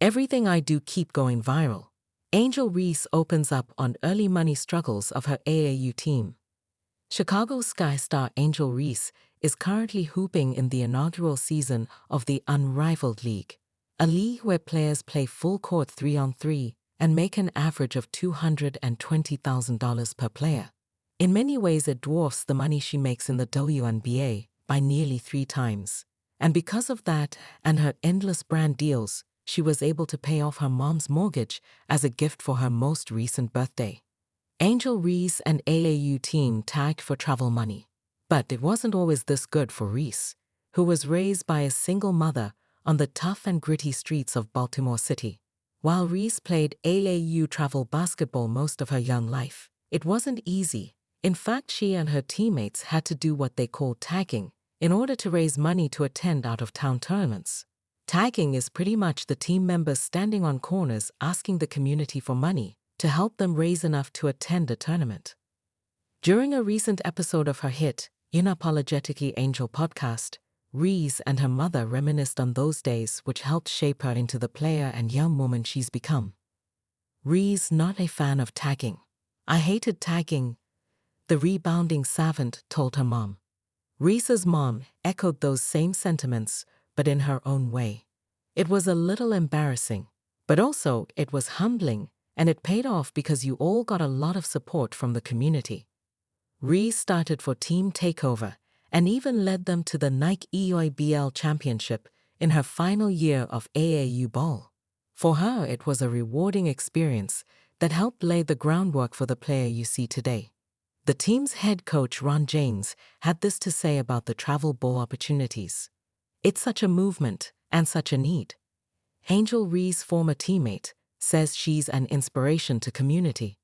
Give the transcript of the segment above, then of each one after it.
Everything I do keep going viral. Angel Reese opens up on early money struggles of her AAU team. Chicago Sky star Angel Reese is currently hooping in the inaugural season of the Unrivaled League, a league where players play full-court 3-on-3 and make an average of $220,000 per player. In many ways, it dwarfs the money she makes in the WNBA by nearly 3 times. And because of that and her endless brand deals, she was able to pay off her mom's mortgage as a gift for her most recent birthday. Angel Reese and AAU team tagged for travel money. But it wasn't always this good for Reese, who was raised by a single mother on the tough and gritty streets of Baltimore City. While Reese played AAU travel basketball most of her young life, it wasn't easy. In fact, she and her teammates had to do what they call tagging in order to raise money to attend out-of-town tournaments. Tagging is pretty much the team members standing on corners asking the community for money to help them raise enough to attend a tournament. During a recent episode of her hit, Unapologetically Angel podcast, Reese and her mother reminisced on those days which helped shape her into the player and young woman she's become. Reese, not a fan of tagging. "I hated tagging," the rebounding savant told her mom. Reese's mom echoed those same sentiments, but in her own way. It was a little embarrassing, but also it was humbling, and it paid off because you all got a lot of support from the community. Reese started for Team Takeover and even led them to the Nike EOBL Championship in her final year of AAU ball. For her, it was a rewarding experience that helped lay the groundwork for the player you see today. The team's head coach, Ron James, had this to say about the travel ball opportunities. "It's such a movement and such a need." Angel Reese's former teammate says she's an inspiration to community.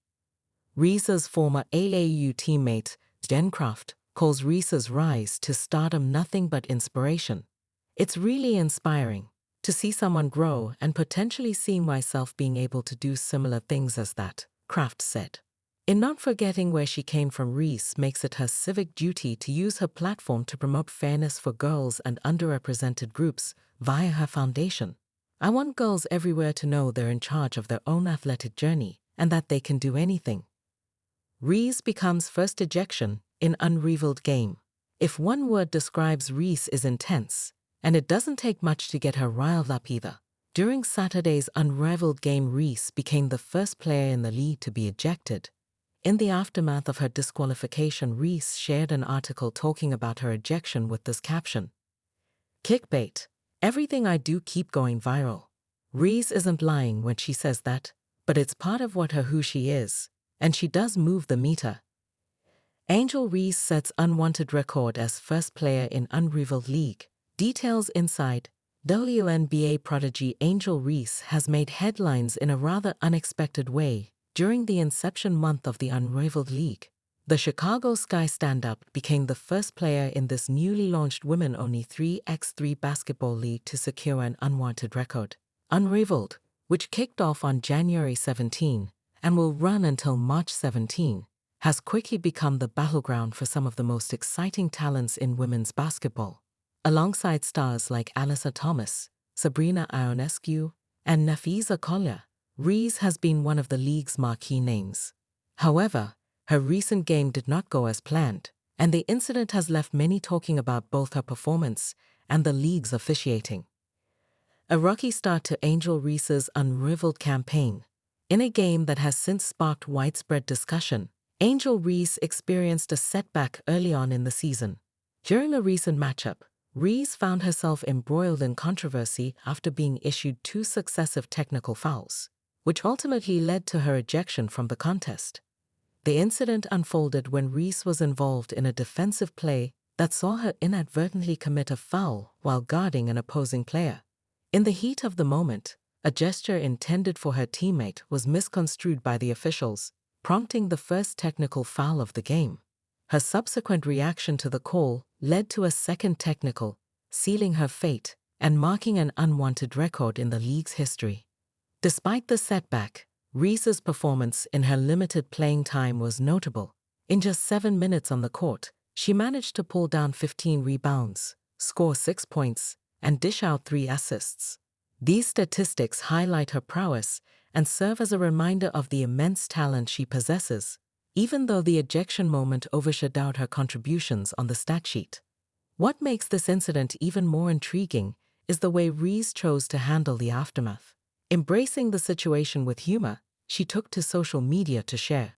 Reese's former AAU teammate, Jen Croft, calls Reese's rise to stardom nothing but inspiration. "It's really inspiring to see someone grow and potentially see myself being able to do similar things as that," Croft said. In not forgetting where she came from, Reese makes it her civic duty to use her platform to promote fairness for girls and underrepresented groups via her foundation. "I want girls everywhere to know they're in charge of their own athletic journey and that they can do anything." Reese becomes first ejection in Unrivaled game. If one word describes Reese, is intense, and it doesn't take much to get her riled up either. During Saturday's Unrivaled game, Reese became the first player in the league to be ejected. In the aftermath of her disqualification, Reese shared an article talking about her ejection with this caption: "Clickbait. Everything I do keep going viral." Reese isn't lying when she says that, but it's part of who she is, and she does move the meter. Angel Reese sets unwanted record as first player in Unrivaled League. Details inside. WNBA prodigy Angel Reese has made headlines in a rather unexpected way during the inception month of the Unrivaled League. The Chicago Sky stand-up became the first player in this newly launched women-only 3x3 basketball league to secure an unwanted record. Unrivaled, which kicked off on January 17 and will run until March 17, has quickly become the battleground for some of the most exciting talents in women's basketball. Alongside stars like Alyssa Thomas, Sabrina Ionescu, and Nafisa Collier, Reese has been one of the league's marquee names. However, her recent game did not go as planned, and the incident has left many talking about both her performance and the league's officiating. A rocky start to Angel Reese's Unrivaled campaign. In a game that has since sparked widespread discussion, Angel Reese experienced a setback early on in the season. During a recent matchup, Reese found herself embroiled in controversy after being issued 2 successive technical fouls, which ultimately led to her ejection from the contest. The incident unfolded when Reese was involved in a defensive play that saw her inadvertently commit a foul while guarding an opposing player. In the heat of the moment, a gesture intended for her teammate was misconstrued by the officials, prompting the first technical foul of the game. Her subsequent reaction to the call led to a second technical, sealing her fate and marking an unwanted record in the league's history. Despite the setback, Reese's performance in her limited playing time was notable. In just 7 minutes on the court, she managed to pull down 15 rebounds, score 6 points, and dish out 3 assists. These statistics highlight her prowess and serve as a reminder of the immense talent she possesses, even though the ejection moment overshadowed her contributions on the stat sheet. What makes this incident even more intriguing is the way Reese chose to handle the aftermath. Embracing the situation with humor, she took to social media to share